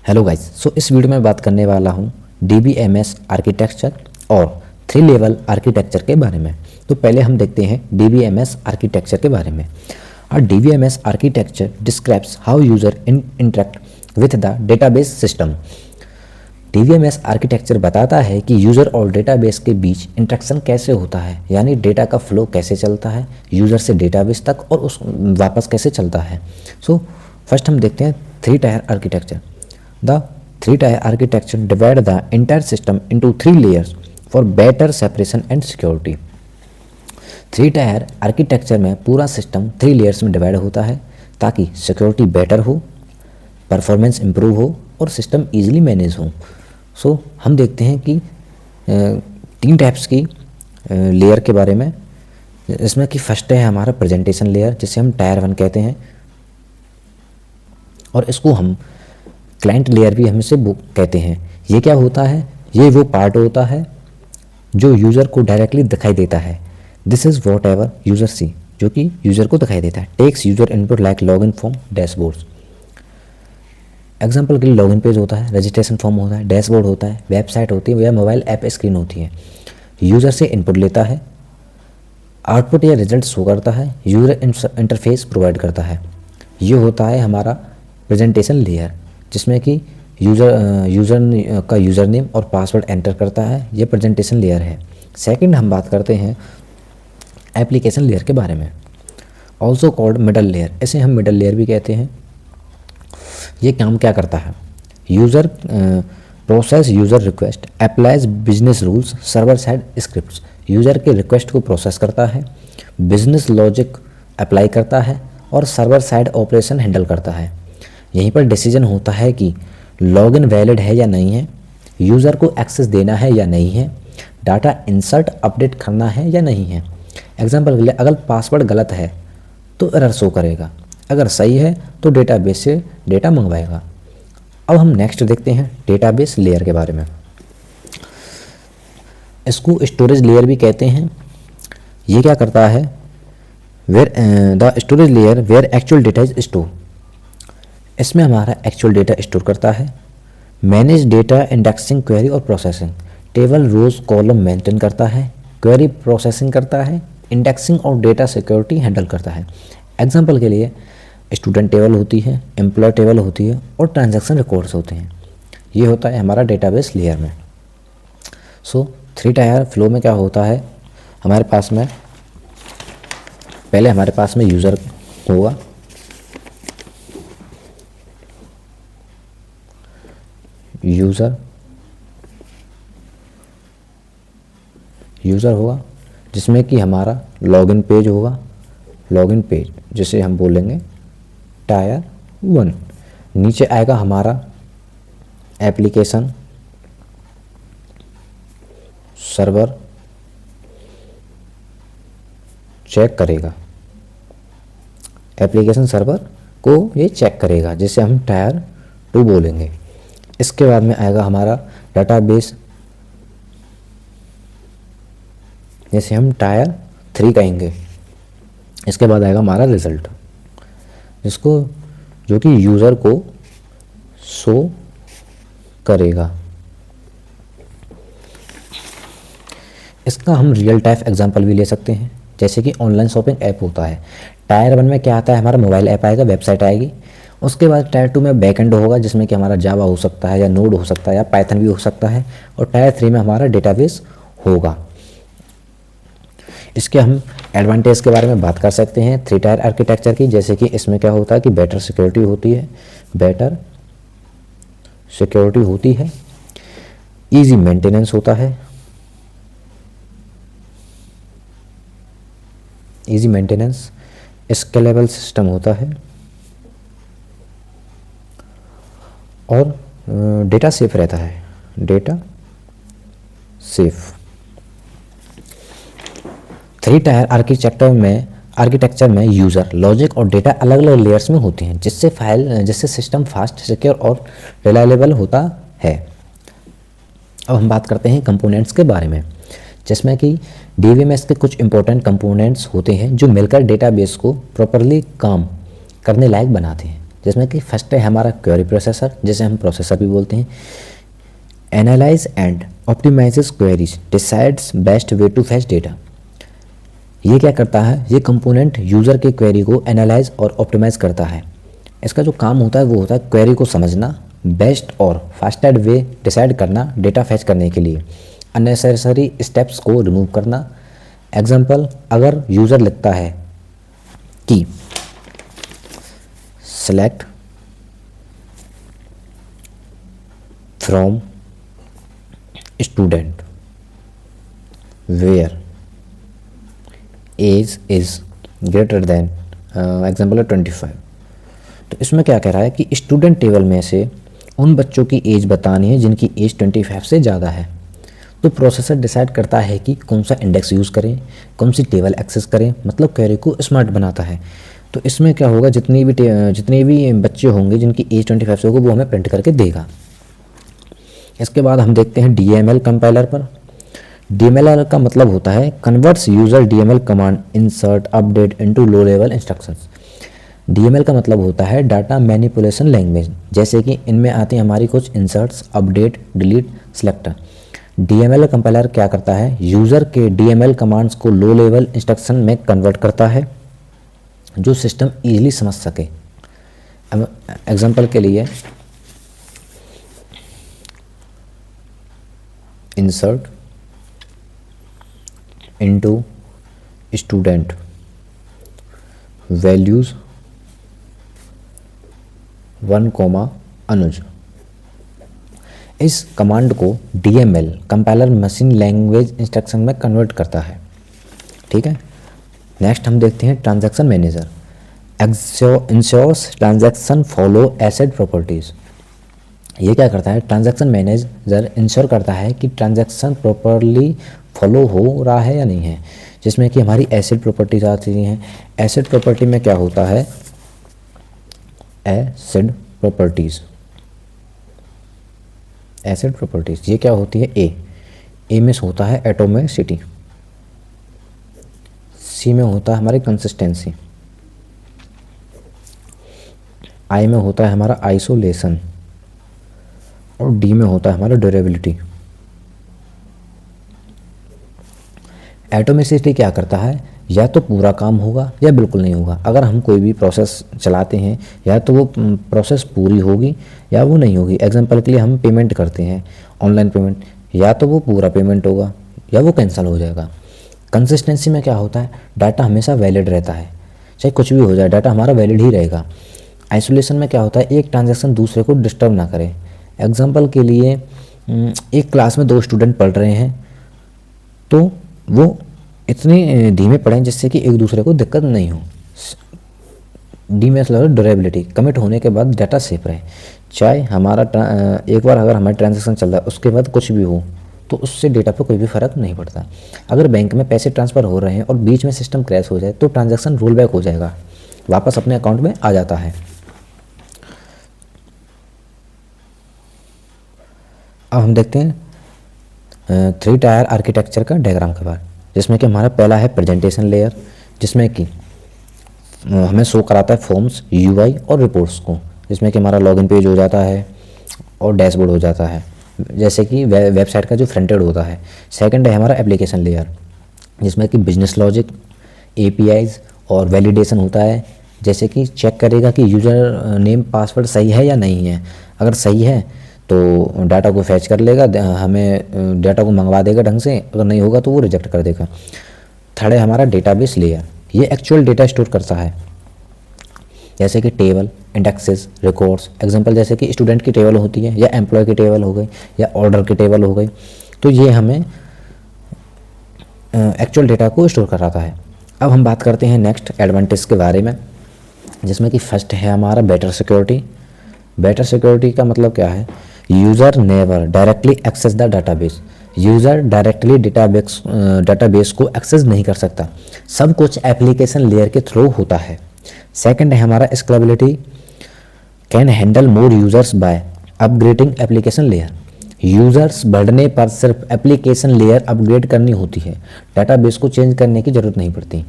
Hello guys, इस video में बात करने वाला हूँ DBMS आर्किटेक्चर और 3 लेवल आर्किटेक्चर के बारे में। तो पहले हम देखते हैं DBMS आर्किटेक्चर के बारे में। और DBMS architecture describes how user interact with the database system. DBMS architecture बताता है कि यूज़र और डेटाबेस के बीच इंटरेक्शन कैसे होता है, यानी डेटा का फ्लो कैसे चलता है यूज़र से डेटाबेस तक और उस वापस कैसे चलता है। फर्स्ट हम देखते हैं 3 tier architecture. The 3-tier architecture divide the entire system into 3 layers for better separation and security। 3-tier architecture में पूरा सिस्टम 3 लेयर्स में डिवाइड होता है ताकि सिक्योरिटी बेटर हो, परफॉर्मेंस इम्प्रूव हो और सिस्टम इजीली मैनेज हो। हम देखते हैं कि 3 टाइप्स की लेयर के बारे में, इसमें कि फर्स्ट है हमारा प्रेजेंटेशन लेयर, जिसे हम टायर 1 कहते हैं, और इसको हम क्लाइंट लेयर भी हम इसे कहते हैं। ये क्या होता है? ये वो पार्ट होता है जो यूज़र को डायरेक्टली दिखाई देता है। This is whatever user see, जो कि यूज़र को दिखाई देता है। Takes user input like login form, dashboards. Example के लिए लॉगिन पेज होता है, रजिस्ट्रेशन फॉर्म होता है, डैशबोर्ड होता है, वेबसाइट होती है या मोबाइल ऐप स्क्रीन होती है। यूज़र से इनपुट लेता है, आउटपुट या रिजल्ट शो करता है, यूज़र इंटरफेस प्रोवाइड करता है। ये होता है हमारा प्रेजेंटेशन लेयर, जिसमें कि यूज़र का यूज़र नेम और पासवर्ड एंटर करता है। ये प्रेजेंटेशन लेयर है। सेकंड हम बात करते हैं एप्लीकेशन लेयर के बारे में, ऑल्सो कॉल्ड मिडल लेयर। इसे हम मिडल लेयर भी कहते हैं। ये काम क्या करता है? User process user request, applies business rules, server side scripts. User के रिक्वेस्ट को प्रोसेस करता है, बिजनेस लॉजिक अप्लाई करता है और सर्वर साइड ऑपरेशन हैंडल करता है। यहीं पर डिसीजन होता है कि लॉगिन वैलिड है या नहीं है, यूज़र को एक्सेस देना है या नहीं है, डाटा इंसर्ट अपडेट करना है या नहीं है। एग्जांपल के लिए, अगर पासवर्ड गलत है तो एरर शो करेगा, अगर सही है तो डेटाबेस से डेटा मंगवाएगा। अब हम नेक्स्ट देखते हैं डेटाबेस लेयर के बारे में। इसको स्टोरेज लेयर भी कहते हैं। ये क्या करता है? The storage layer where actual data is store. इसमें हमारा एक्चुअल डेटा स्टोर करता है। मैनेज डेटा इंडेक्सिंग, क्वेरी और processing. Table, rows, column maintain करता है, क्वेरी प्रोसेसिंग करता है, इंडेक्सिंग और डेटा सिक्योरिटी हैंडल करता है। एग्जांपल के लिए, स्टूडेंट टेबल होती है, एम्प्लॉय टेबल होती है और ट्रांजैक्शन रिकॉर्ड्स होते हैं। ये होता है हमारा डेटाबेस लेयर में। 3 टायर फ्लो में क्या होता है? हमारे पास में पहले हमारे पास में यूज़र होगा, यूज़र होगा, जिसमें कि हमारा लॉगिन पेज होगा, लॉगिन पेज जिसे हम बोलेंगे टायर 1। नीचे आएगा हमारा एप्लीकेशन सर्वर, चेक करेगा, एप्लीकेशन सर्वर को ये चेक करेगा, जिसे हम टायर 2 बोलेंगे। इसके बाद में आएगा हमारा डाटाबेस, जैसे हम टायर 3 कहेंगे। इसके बाद आएगा हमारा रिजल्ट, जो कि यूज़र को शो करेगा। इसका हम रियल टाइम एग्जांपल भी ले सकते हैं, जैसे कि ऑनलाइन शॉपिंग ऐप होता है। टायर 1 में क्या आता है? हमारा मोबाइल ऐप आएगा, वेबसाइट आएगी। उसके बाद टायर 2 में बैकएंड होगा, जिसमें कि हमारा जावा हो सकता है या नोड हो सकता है या पाइथन भी हो सकता है। और टायर 3 में हमारा डेटाबेस होगा। इसके हम एडवांटेज के बारे में बात कर सकते हैं 3 टायर आर्किटेक्चर की, जैसे कि इसमें क्या होता है कि बेटर सिक्योरिटी होती है, ईजी मेंटेनेंस होता है, स्केलेबल सिस्टम होता है और डेटा सेफ रहता है, डेटा सेफ। 3 टायर आर्किटेक्चर में यूज़र, लॉजिक और डेटा अलग अलग लेयर्स में होते हैं, जिससे सिस्टम फास्ट, सिक्योर और रिलायबल होता है। अब हम बात करते हैं कंपोनेंट्स के बारे में, जिसमें कि DBMS के कुछ इंपॉर्टेंट कंपोनेंट्स होते हैं जो मिलकर डेटाबेस को प्रॉपरली काम करने लायक बनाते हैं। जिसमें कि फर्स्ट है हमारा क्वेरी प्रोसेसर, जिसे हम प्रोसेसर भी बोलते हैं। Analyse and optimises queries, decides best way to fetch data. ये क्या करता है, ये कंपोनेंट यूज़र के क्वेरी को एनालाइज और ऑप्टिमाइज करता है। इसका जो काम होता है वो होता है क्वेरी को समझना, बेस्ट और फास्टेस्ट वे डिसाइड करना डेटा फैच करने के लिए, अननेसेसरी स्टेप्स को रिमूव करना। एग्जांपल, अगर यूज़र लिखता है कि select from student where age is greater than example है 25, तो इसमें क्या कह रहा है कि स्टूडेंट टेबल में से उन बच्चों की एज बतानी है जिनकी एज 25 से ज़्यादा है। तो प्रोसेसर डिसाइड करता है कि कौन सा इंडेक्स यूज़ करें, कौन सी टेबल एक्सेस करें, मतलब क्वेरी को स्मार्ट बनाता है। तो इसमें क्या होगा, जितने भी बच्चे होंगे जिनकी एज 25 से होगी वो हमें प्रिंट करके देगा। इसके बाद हम देखते हैं DML कंपाइलर पर। DML का मतलब होता है converts user DML command insert update into low level instructions. DML का मतलब होता है डाटा मैनिपुलेशन लैंग्वेज, जैसे कि इनमें आती हैं हमारी कुछ inserts, update, delete, selector. DML compiler क्या करता है, यूज़र के DML कमांड्स को लो लेवल इंस्ट्रक्शन में कन्वर्ट करता है जो सिस्टम ईजिली समझ सके। अब एग्जांपल के लिए insert into student values 1, Anuj. इस कमांड को DML compiler machine language instruction में कन्वर्ट करता है। ठीक है, नेक्स्ट हम देखते हैं transaction manager. Ensures transaction follow asset properties. ये क्या करता है, ट्रांजैक्शन मैनेजर इंश्योर करता है कि ट्रांजैक्शन प्रॉपरली फॉलो हो रहा है या नहीं है, जिसमें कि हमारी एसेट प्रॉपर्टीज आती हैं। एसेट प्रॉपर्टी में क्या होता है, एसेट प्रॉपर्टीज ये क्या होती है, ए में होता है एटोमिसिटी, सी में होता है हमारी कंसिस्टेंसी, आई में होता है हमारा आइसोलेशन और डी में होता है हमारा ड्यूरेबिलिटी। एटोमिसिटी क्या करता है, या तो पूरा काम होगा या बिल्कुल नहीं होगा। अगर हम कोई भी प्रोसेस चलाते हैं या तो वो प्रोसेस पूरी होगी या वो नहीं होगी। एग्जांपल के लिए हम पेमेंट करते हैं, ऑनलाइन पेमेंट, या तो वो पूरा पेमेंट होगा या वो कैंसिल हो जाएगा। कंसिस्टेंसी में क्या होता है, डाटा हमेशा वैलिड रहता है, चाहे कुछ भी हो जाए डाटा हमारा वैलिड ही रहेगा। आइसोलेशन में क्या होता है, एक ट्रांजैक्शन दूसरे को डिस्टर्ब ना करे। एग्जांपल के लिए एक क्लास में 2 स्टूडेंट पढ़ रहे हैं तो वो इतने धीमे पढ़ें जिससे कि एक दूसरे को दिक्कत नहीं हो। डी में मतलब ड्यूरेबिलिटी, कमिट होने के बाद डाटा सेफ रहे, चाहे हमारा एक बार अगर हमारा ट्रांजैक्शन चल रहा है उसके बाद कुछ भी हो तो उससे डेटा पर कोई भी फ़र्क नहीं पड़ता। अगर बैंक में पैसे ट्रांसफ़र हो रहे हैं और बीच में सिस्टम क्रैश हो जाए तो ट्रांजैक्शन रोल बैक हो जाएगा, वापस अपने अकाउंट में आ जाता है। अब हम देखते हैं 3 टायर आर्किटेक्चर का डायग्राम के बाद, जिसमें कि हमारा पहला है प्रेजेंटेशन लेयर, जिसमें कि हमें शो कराता है फॉर्म्स, UI और रिपोर्ट्स को, जिसमें कि हमारा लॉगिन पेज हो जाता है और डैशबोर्ड हो जाता है, जैसे कि वेबसाइट का जो फ्रंट एंड होता है। सेकंड है हमारा एप्लीकेशन लेयर, जिसमें कि बिजनेस लॉजिक, APIs और वैलिडेशन होता है, जैसे कि चेक करेगा कि यूज़र नेम पासवर्ड सही है या नहीं है। अगर सही है तो डाटा को फैच कर लेगा, हमें डाटा को मंगवा देगा ढंग से, अगर नहीं होगा तो वो रिजेक्ट कर देगा। थर्ड है हमारा डेटाबेस लेयर, ये एक्चुअल डेटा स्टोर करता है, जैसे कि टेबल, इंडेक्सेस, रिकॉर्ड्स। एग्जांपल जैसे कि स्टूडेंट की टेबल होती है या एम्प्लॉय की टेबल हो गई या ऑर्डर की टेबल हो गई, तो ये हमें एक्चुअल डेटा को स्टोर कराता है। अब हम बात करते हैं नेक्स्ट एडवांटेज के बारे में, जिसमें कि फर्स्ट है हमारा बेटर सिक्योरिटी। बेटर सिक्योरिटी का मतलब क्या है, user never directly access the database, user directly database को एक्सेस नहीं कर सकता, सब कुछ एप्लीकेशन लेयर के थ्रू होता है। सेकंड है हमारा scalability, can handle more users by upgrading application layer, users बढ़ने पर सिर्फ एप्लीकेशन लेयर अपग्रेड करनी होती है, डाटाबेस को चेंज करने की ज़रूरत नहीं पड़ती।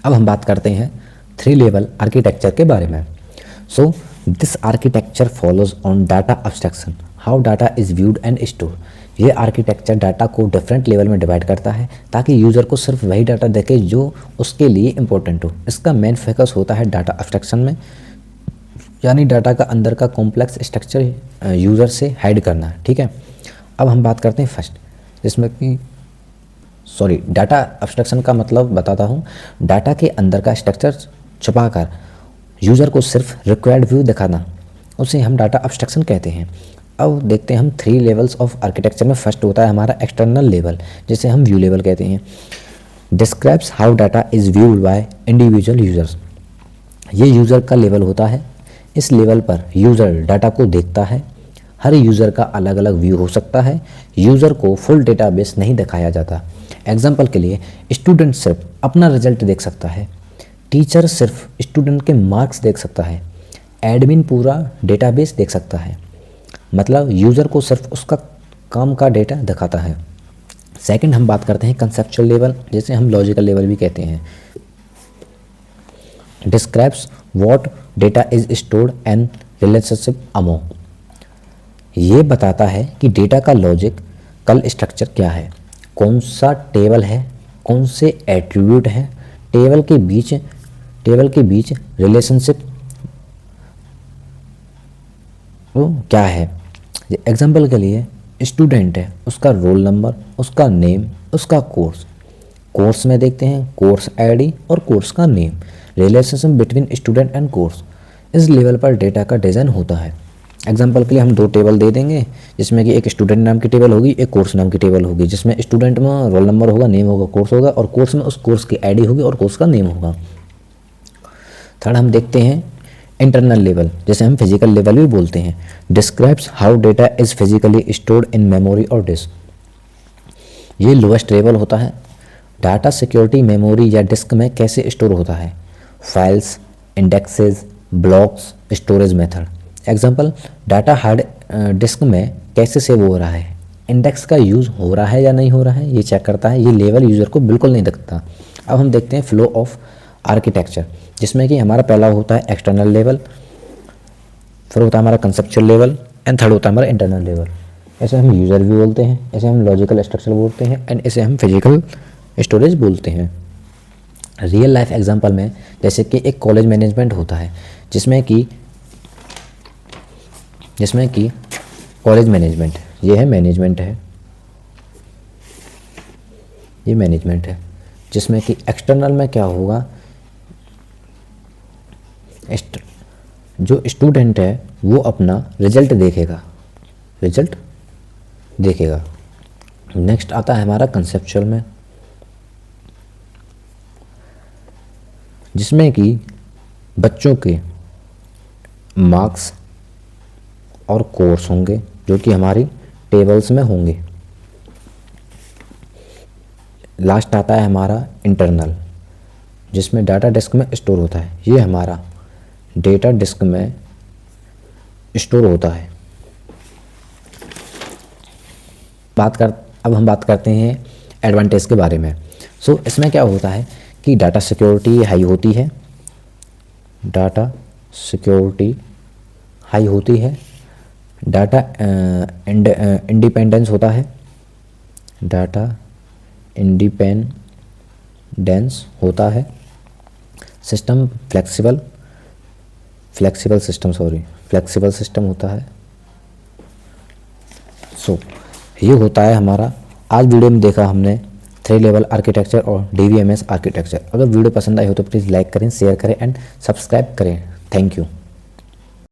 अब हम बात करते हैं 3 लेवल आर्किटेक्चर के बारे में। So this architecture follows on data abstraction, how data is viewed and store. ये आर्किटेक्चर डाटा को डिफरेंट लेवल में डिवाइड करता है ताकि यूज़र को सिर्फ वही डाटा देखे जो उसके लिए इम्पोर्टेंट हो। इसका मेन फोकस होता है डाटा अब्स्ट्रैक्शन में, यानी डाटा का अंदर का कॉम्प्लेक्स स्ट्रक्चर यूज़र से हाइड करना। ठीक है, अब हम बात करते हैं फर्स्ट, जिसमें कि डाटा अब्स्ट्रैक्शन का मतलब बताता हूँ। डाटा के अंदर का स्ट्रक्चर छुपाकर यूज़र को सिर्फ रिक्वायर्ड व्यू दिखाना, उसे हम डाटा अब्स्ट्रैक्शन कहते हैं। अब देखते हैं हम 3 लेवल्स ऑफ आर्किटेक्चर में। फर्स्ट होता है हमारा एक्सटर्नल लेवल, जिसे हम व्यू लेवल कहते हैं। Describes how data is viewed by individual users. ये यूज़र का लेवल होता है। इस लेवल पर यूज़र डाटा को देखता है। हर यूज़र का अलग अलग व्यू हो सकता है। यूज़र को फुल डेटाबेस नहीं दिखाया जाता। एग्जाम्पल के लिए स्टूडेंट सिर्फ अपना रिजल्ट देख सकता है, टीचर सिर्फ स्टूडेंट के मार्क्स देख सकता है, एडमिन पूरा डेटाबेस देख सकता है। मतलब यूज़र को सिर्फ उसका काम का डेटा दिखाता है। सेकंड हम बात करते हैं कंसेप्चुअल लेवल, जिसे हम लॉजिकल लेवल भी कहते हैं। Describes what data is stored and relationship among. ये बताता है कि डेटा का लॉजिकल स्ट्रक्चर क्या है, कौन सा टेबल है, कौन से एट्रीब्यूट हैं, टेबल के बीच रिलेशनशिप वो क्या है। एग्जाम्पल के लिए स्टूडेंट है, उसका रोल नंबर, उसका नेम, उसका कोर्स में देखते हैं कोर्स आईडी और कोर्स का name. Relationship between student and course, इस लेवल पर डेटा का डिज़ाइन होता है। एग्जाम्पल के लिए हम 2 टेबल दे देंगे, जिसमें कि एक स्टूडेंट नाम की टेबल होगी, एक कोर्स नाम की टेबल होगी, जिसमें स्टूडेंट में रोल नंबर होगा, नेम होगा, कोर्स होगा, और कोर्स में उस कोर्स की आईडी होगी और कोर्स का नेम होगा। थर्ड हम देखते हैं इंटरनल लेवल, जिसे हम फिजिकल लेवल भी बोलते हैं। Describes how data is physically stored in memory और डिस्क। ये लोएस्ट लेवल होता है। डाटा सिक्योरिटी मेमोरी या डिस्क में कैसे स्टोर होता है, files, indexes, blocks, storage method. Example, data hard disk में कैसे सेव हो रहा है, इंडेक्स का यूज़ हो रहा है या नहीं हो रहा है, ये चेक करता है। ये लेवल यूज़र को बिल्कुल नहीं दिखता। अब हम देखते हैं फ्लो ऑफ आर्किटेक्चर, जिसमें कि हमारा पहला होता है एक्सटर्नल लेवल, फिर होता है हमारा कंसेप्चुअल लेवल, एंड थर्ड होता है हमारा इंटरनल लेवल। ऐसे हम यूज़र व्यू बोलते हैं, ऐसे हम लॉजिकल स्ट्रक्चर बोलते हैं, एंड ऐसे हम फिजिकल स्टोरेज बोलते हैं। रियल लाइफ एग्जांपल में जैसे कि एक कॉलेज मैनेजमेंट होता है, जिसमें कि कॉलेज मैनेजमेंट, ये है मैनेजमेंट है, ये मैनेजमेंट है। जिसमें कि एक्सटर्नल में क्या होगा, जो स्टूडेंट है वो अपना रिजल्ट देखेगा। नेक्स्ट आता है हमारा कंसेप्चुअल में, जिसमें कि बच्चों के मार्क्स और कोर्स होंगे, जो कि हमारी टेबल्स में होंगे। लास्ट आता है हमारा इंटरनल, जिसमें डाटा डिस्क में स्टोर होता है। ये हमारा डेटा डिस्क में स्टोर होता है। अब हम बात करते हैं एडवांटेज के बारे में। सो इसमें क्या होता है कि डाटा सिक्योरिटी हाई होती है, डाटा इंडिपेंडेंस होता है, सिस्टम फ्लेक्सिबल सिस्टम होता है। सो ये होता है हमारा आज वीडियो में देखा हमने 3 लेवल आर्किटेक्चर और DBMS आर्किटेक्चर। अगर वीडियो पसंद आई हो तो प्लीज़ लाइक करें, शेयर करें एंड सब्सक्राइब करें। Thank you.